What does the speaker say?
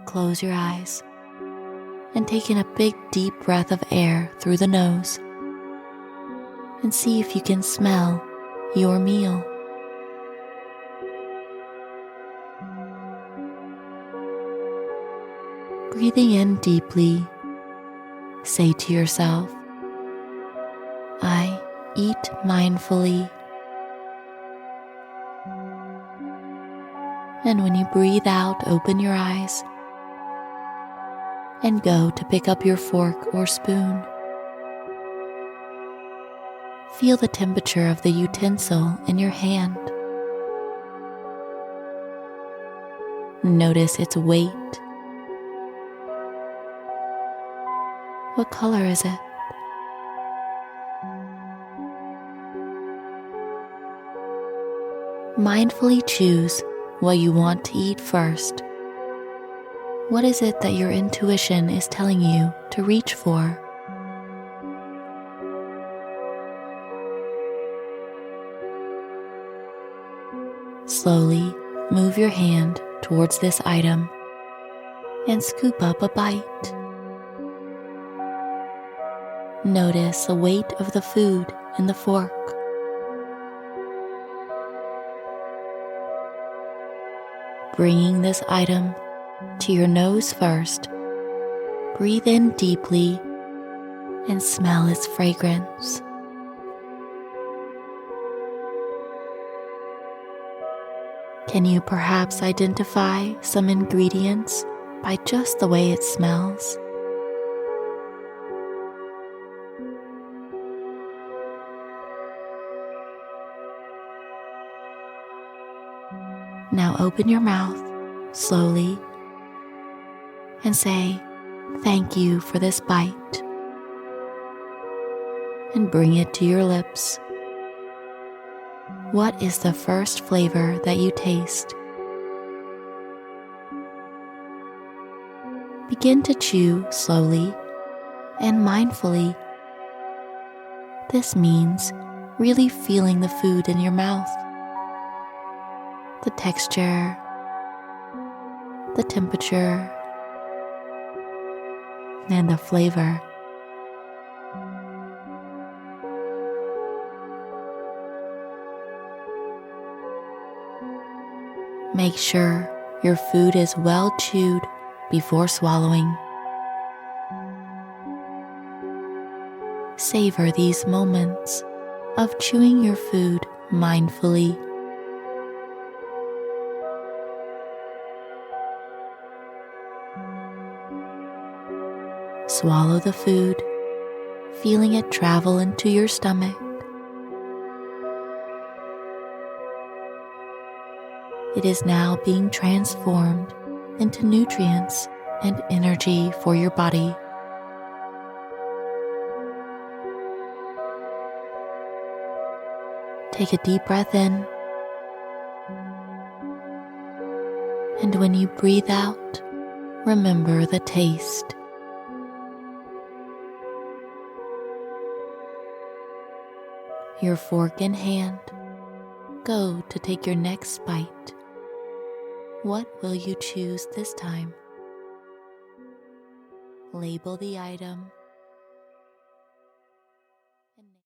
close your eyes and take in a big deep breath of air through the nose and see if you can smell your meal. Breathing in deeply, say to yourself, I eat mindfully. And when you breathe out, open your eyes and go to pick up your fork or spoon. Feel the temperature of the utensil in your hand. Notice its weight. What color is it? Mindfully choose what you want to eat first. What is it that your intuition is telling you to reach for? Slowly move your hand towards this item and scoop up a bite. Notice the weight of the food in the fork. Bringing this item to your nose first, breathe in deeply and smell its fragrance. Can you perhaps identify some ingredients by just the way it smells? Now open your mouth slowly and say, thank you for this bite, and bring it to your lips. What is the first flavor that you taste? Begin to chew slowly and mindfully. This means really feeling the food in your mouth. The texture, the temperature, and the flavor. Make sure your food is well chewed before swallowing. Savor these moments of chewing your food mindfully. Swallow the food, feeling it travel into your stomach. It is now being transformed into nutrients and energy for your body. Take a deep breath in, and when you breathe out, remember the taste. Your fork in hand, go to take your next bite. What will you choose this time? Label the item